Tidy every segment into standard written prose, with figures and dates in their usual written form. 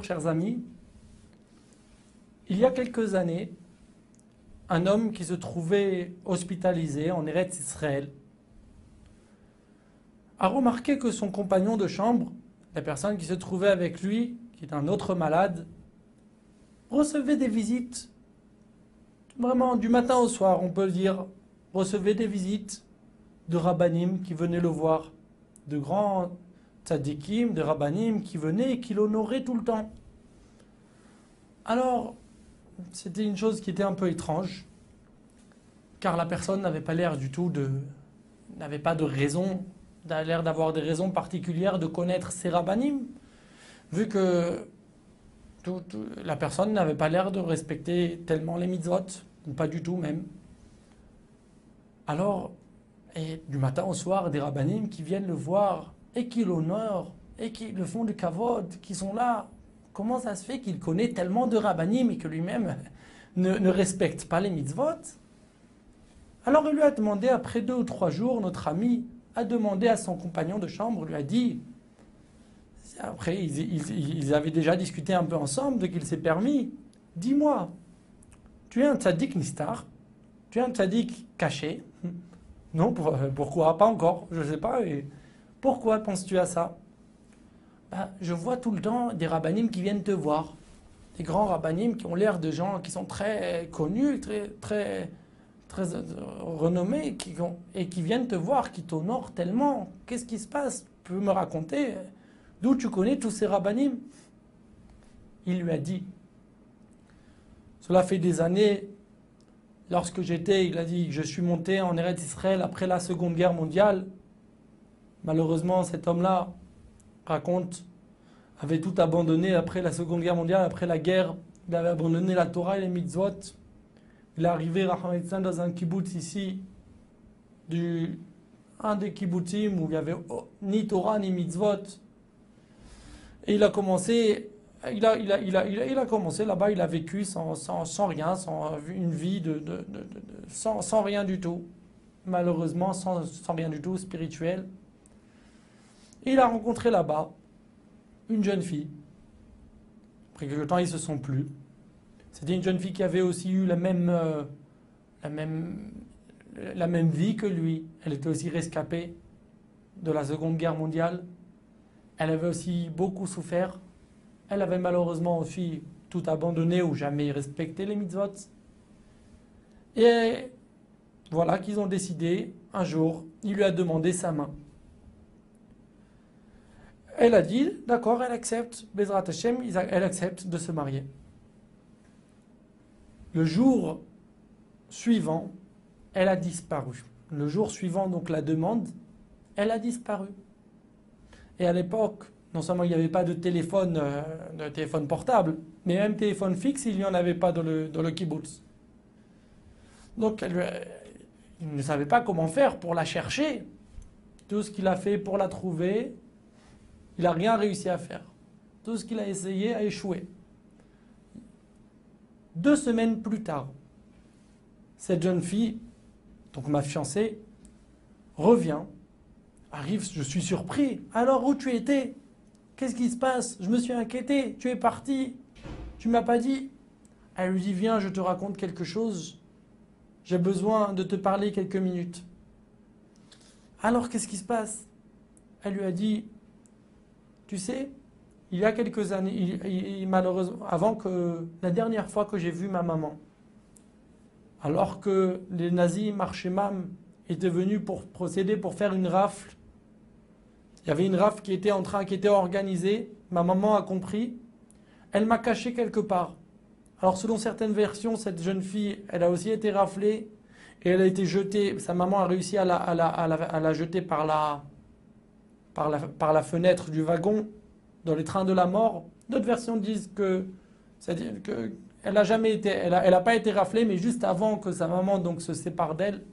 chers amis. Il y a quelques années, un homme qui se trouvait hospitalisé en Eretz Israël a remarqué que son compagnon de chambre, la personne qui se trouvait avec lui, qui est un autre malade, recevait des visites, vraiment du matin au soir, on peut le dire, recevait des visites de rabbanim qui venaient le voir, de grands tzadikim, de rabbanim qui venaient et qui l'honoraient tout le temps. Alors, c'était une chose qui était un peu étrange, car la personne n'avait pas l'air du tout n'avait pas de raison, l'air d'avoir des raisons particulières de connaître ces rabbanim, vu que la personne n'avait pas l'air de respecter tellement les mitzvot, ou pas du tout même. Alors, et du matin au soir, des rabbanim qui viennent le voir et qui l'honorent et qui le font du kavod, qui sont là. Comment ça se fait qu'il connaît tellement de rabbanim et que lui-même ne respecte pas les mitzvot? Alors il lui a demandé, après 2 ou 3 jours, notre ami a demandé à son compagnon de chambre, lui a dit, après ils avaient déjà discuté un peu ensemble, de qu'il s'est permis, dis-moi, tu es un tzaddik nistar, tu es un tzaddik caché? Non, pourquoi? Pas encore, je ne sais pas. Et pourquoi penses-tu à ça? Je vois tout le temps des rabbanim qui viennent te voir. Des grands rabbanim qui ont l'air de gens qui sont très connus, très renommés, et qui viennent te voir, qui t'honorent tellement. Qu'est-ce qui se passe? Tu peux me raconter d'où tu connais tous ces rabbanim? Il lui a dit, cela fait des années, lorsque il a dit, je suis monté en Eretz Israël après la Seconde Guerre mondiale. Malheureusement, cet homme-là avait tout abandonné après la Seconde Guerre mondiale, après la guerre. Il avait abandonné la Torah et les mitzvot. Il est arrivé dans un kibbutz ici, un des kibbutzim où il n'y avait ni Torah ni mitzvot. Et il a commencé là-bas, il a vécu sans rien, sans une vie sans rien du tout. Malheureusement, sans rien du tout spirituel. Et il a rencontré là-bas une jeune fille. Après quelque temps, ils se sont plus. C'était une jeune fille qui avait aussi eu la même vie que lui. Elle était aussi rescapée de la Seconde Guerre mondiale. Elle avait aussi beaucoup souffert. Elle avait malheureusement aussi tout abandonné ou jamais respecté les mitzvot. Et voilà qu'ils ont décidé, un jour, il lui a demandé sa main. Elle a dit, d'accord, elle accepte, Bezrat Hashem, elle accepte de se marier. Le jour suivant, elle a disparu. Le jour suivant, donc la demande, elle a disparu. Et à l'époque, non seulement il n'y avait pas de téléphone portable, mais même téléphone fixe, il n'y en avait pas dans le kibbutz. Donc il ne savait pas comment faire pour la chercher. Tout ce qu'il a fait pour la trouver, il n'a rien réussi à faire. Tout ce qu'il a essayé a échoué. 2 semaines plus tard, cette jeune fille, donc ma fiancée, revient, arrive, je suis surpris. Alors où tu étais? Qu'est-ce qui se passe? Je me suis inquiété. Tu es parti. Tu ne m'as pas dit. Elle lui dit, viens, je te raconte quelque chose. J'ai besoin de te parler quelques minutes. Alors qu'est-ce qui se passe? Elle lui a dit, tu sais, il y a quelques années, malheureusement, avant que la dernière fois que j'ai vu ma maman, alors que les nazis Marchemam étaient venus pour procéder pour faire une rafle, il y avait une rafle qui était organisée, ma maman a compris, elle m'a caché quelque part. Alors selon certaines versions, cette jeune fille, elle a aussi été raflée et elle a été jetée, sa maman a réussi à la jeter par la fenêtre du wagon dans les trains de la mort. D'autres versions disent c'est-à-dire que elle n'a pas été raflée, mais juste avant que sa maman donc se sépare d'elle,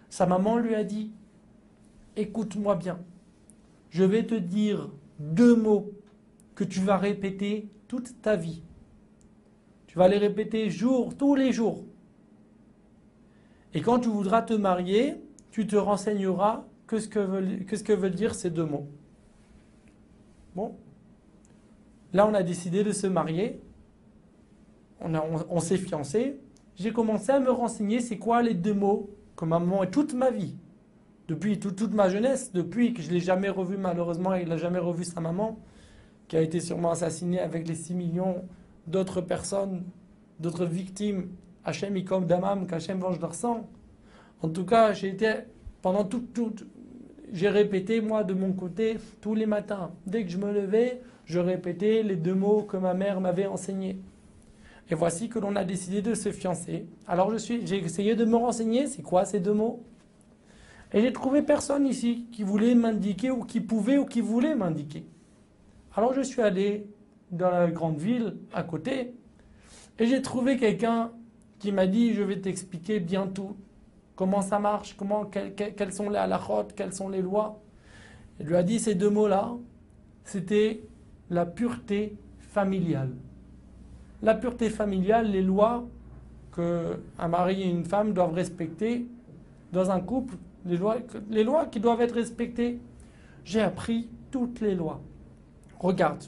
sa maman lui a dit, écoute-moi bien, je vais te dire 2 mots que tu vas répéter toute ta vie. Tu vas les répéter tous les jours. Et quand tu voudras te marier, tu te renseigneras qu'est-ce que veulent dire ces 2 mots. Bon. Là, on a décidé de se marier. On s'est fiancés. J'ai commencé à me renseigner c'est quoi les 2 mots que maman et toute ma vie, depuis toute ma jeunesse, depuis que je ne l'ai jamais revu malheureusement, il n'a jamais revu sa maman, qui a été sûrement assassinée avec les 6 millions d'autres personnes, d'autres victimes. Hachem Ikom Damam, qu'Hachem venge leur sang. En tout cas, pendant j'ai répété moi de mon côté tous les matins. Dès que je me levais, je répétais les 2 mots que ma mère m'avait enseignés. Et voici que l'on a décidé de se fiancer. Alors j'ai essayé de me renseigner, c'est quoi ces 2 mots? Et j'ai trouvé personne ici qui voulait m'indiquer ou qui pouvait ou qui voulait m'indiquer. Alors je suis allé dans la grande ville à côté et j'ai trouvé quelqu'un qui m'a dit je vais t'expliquer bien tout. Comment ça marche, quelles sont les halakhot, quelles sont les lois. Il lui a dit ces 2 mots-là, c'était la pureté familiale. La pureté familiale, les lois qu'un mari et une femme doivent respecter dans un couple, les lois qui doivent être respectées. J'ai appris toutes les lois. Regarde,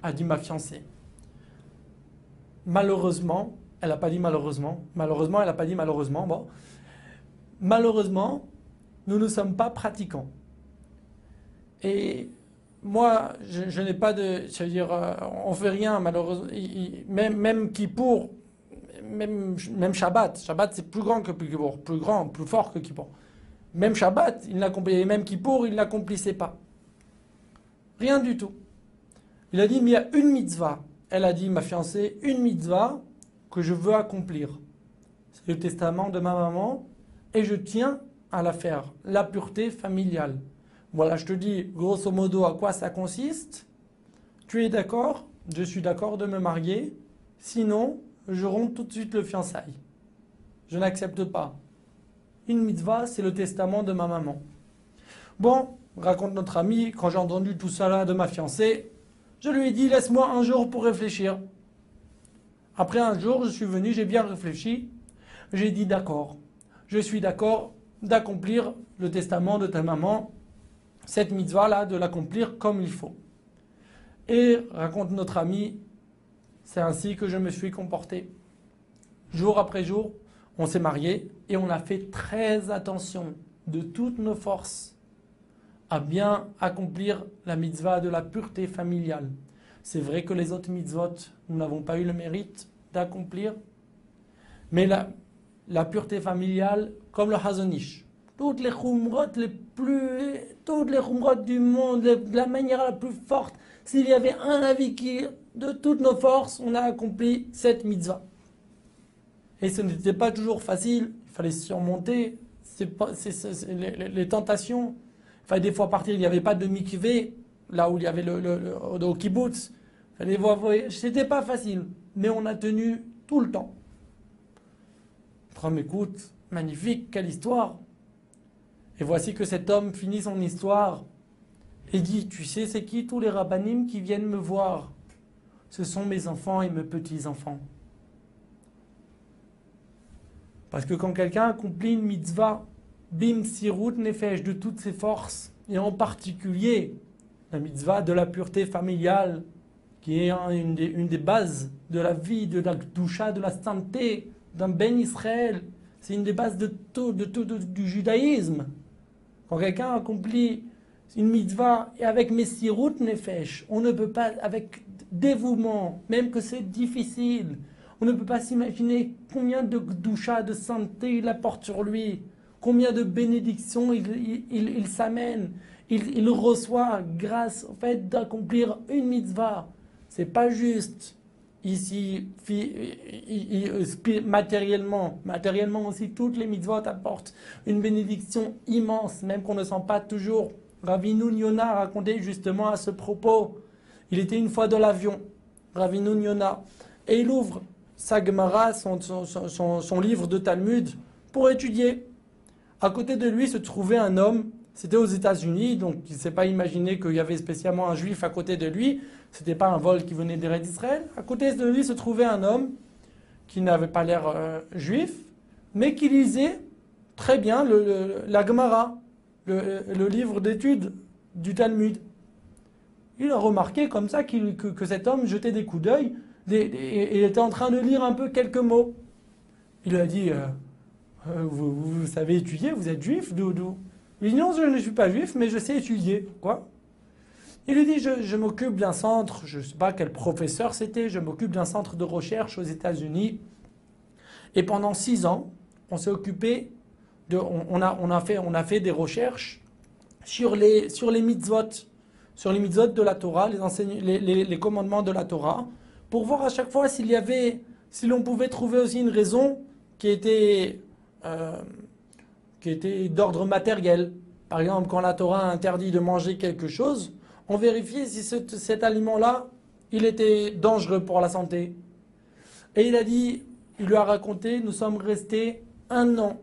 a dit ma fiancée. Malheureusement, elle n'a pas dit malheureusement. Malheureusement, elle n'a pas dit malheureusement. Bon. Malheureusement, nous ne sommes pas pratiquants. Et moi, je n'ai pas de... C'est-à-dire, on ne fait rien, malheureusement. Même Kippour, même Shabbat. Shabbat, c'est plus grand que Kippour. Plus grand, plus fort que Kippour. Même Shabbat, même Kippour, il ne l'accomplissait pas. Rien du tout. Il a dit, mais il y a une mitzvah. Elle a dit, ma fiancée, une mitzvah que je veux accomplir. C'est le testament de ma maman et je tiens à la faire. La pureté familiale. Voilà, je te dis grosso modo à quoi ça consiste. Tu es d'accord? Je suis d'accord de me marier. Sinon, je romps tout de suite le fiançailles. Je n'accepte pas. Une mitzvah, c'est le testament de ma maman. Bon, raconte notre ami, quand j'ai entendu tout ça là de ma fiancée, je lui ai dit laisse-moi un jour pour réfléchir. Après un jour, je suis venu, j'ai bien réfléchi. J'ai dit d'accord. Je suis d'accord d'accomplir le testament de ta maman. Cette mitzvah-là, de l'accomplir comme il faut. Et, raconte notre ami, c'est ainsi que je me suis comporté. Jour après jour, on s'est mariés et on a fait très attention de toutes nos forces à bien accomplir la mitzvah de la pureté familiale. C'est vrai que les autres mitzvot, nous n'avons pas eu le mérite d'accomplir, mais la pureté familiale, comme le Hazonish, toutes les khumrot du monde, de la manière la plus forte, s'il y avait un avis qui, de toutes nos forces, on a accompli cette mitzvah. Et ce n'était pas toujours facile, il fallait surmonter les tentations. Il fallait des fois partir, il n'y avait pas de mikvé, là où il y avait au kibbutz. C'était pas facile, mais on a tenu tout le temps. Écoute, magnifique, quelle histoire! Et voici que cet homme finit son histoire et dit, tu sais c'est qui tous les rabbanim qui viennent me voir? Ce sont mes enfants et mes petits-enfants. Parce que quand quelqu'un accomplit une mitzvah, bim sirut nefesh, de toutes ses forces, et en particulier la mitzvah de la pureté familiale, qui est une des bases de la vie, de la doucha, de la santé d'un Ben Israël, c'est une des bases du judaïsme. Quand quelqu'un accomplit une mitzvah et avec Messirut Nefesh, on ne peut pas, avec dévouement, même que c'est difficile, on ne peut pas s'imaginer combien de doucha, de santé il apporte sur lui, combien de bénédictions il s'amène, il reçoit grâce au fait d'accomplir une mitzvah. C'est pas juste ici, matériellement aussi, toutes les mitzvot apportent une bénédiction immense, même qu'on ne sent pas toujours. Rabbi Nun Yonah racontait justement à ce propos, il était une fois dans l'avion, Rabbi Nun Yonah, et il ouvre sa Gemara, son livre de Talmud, pour étudier. À côté de lui se trouvait un homme, c'était aux États-Unis, donc il ne s'est pas imaginé qu'il y avait spécialement un juif à côté de lui. C'était pas un vol qui venait d'Eretz Israël. À côté de lui se trouvait un homme qui n'avait pas l'air juif, mais qui lisait très bien la Gemara, le livre d'études du Talmud. Il a remarqué comme ça que cet homme jetait des coups d'œil et était en train de lire un peu quelques mots. Il lui a dit vous savez étudier, vous êtes juif, Doudou? Il dit non, je ne suis pas juif, mais je sais étudier. Quoi? Il lui dit je m'occupe d'un centre, je ne sais pas quel professeur c'était, je m'occupe d'un centre de recherche aux États-Unis. Et pendant 6 ans, on s'est occupé on a fait des recherches sur les mitzvot, de la Torah, les commandements de la Torah, pour voir à chaque fois si l'on pouvait trouver aussi une raison qui était d'ordre matériel. Par exemple, quand la Torah interdit de manger quelque chose, on vérifiait si cet aliment-là, il était dangereux pour la santé. Et il lui a raconté, nous sommes restés 1 an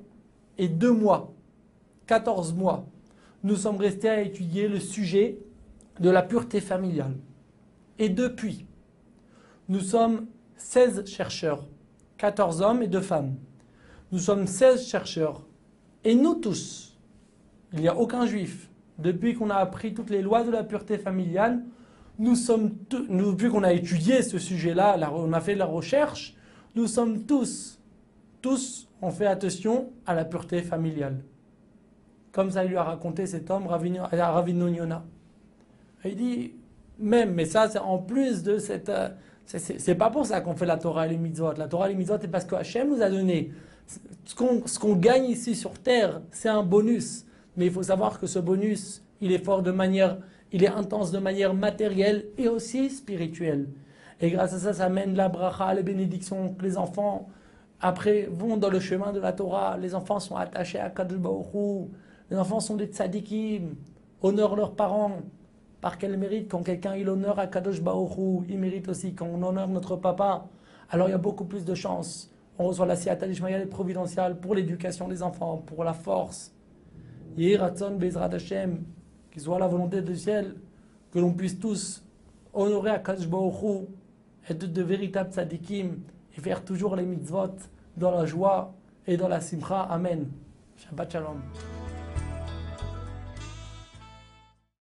et 2 mois, 14 mois. Nous sommes restés à étudier le sujet de la pureté familiale. Et depuis, nous sommes 16 chercheurs, 14 hommes et 2 femmes. Nous sommes 16 chercheurs. Et nous tous, il n'y a aucun juif, depuis qu'on a appris toutes les lois de la pureté familiale, depuis qu'on a étudié ce sujet-là, on a fait de la recherche, nous sommes tous, on fait attention à la pureté familiale. Comme ça, il lui a raconté cet homme, Ravino Yona. Il dit, mais ça, c'est en plus de cette... c'est pas pour ça qu'on fait la Torah et les mitzvot. La Torah et les mitzvot, c'est parce que Hachem nous a donné. Ce qu'on gagne ici sur terre, c'est un bonus. Mais il faut savoir que ce bonus, il est il est intense de manière matérielle et aussi spirituelle. Et grâce à ça, ça amène la bracha, les bénédictions, que les enfants, après, vont dans le chemin de la Torah. Les enfants sont attachés à Kadosh Baruch Hu. Les enfants sont des tzadikim, honorent leurs parents. Par quel mérite? Quand quelqu'un il honore à Kadosh Baruch Hu, il mérite aussi quand on honore notre papa. Alors il y a beaucoup plus de chances. On reçoit la siyata d'Ishmael providentielle pour l'éducation des enfants, pour la force. Yehi Ratzon Bezrat Hashem, qu'il soit la volonté du ciel, que l'on puisse tous honorer à Kadosh Baruch Hu, être de véritables tzadikim et faire toujours les mitzvot dans la joie et dans la simcha. Amen. Shabbat Shalom.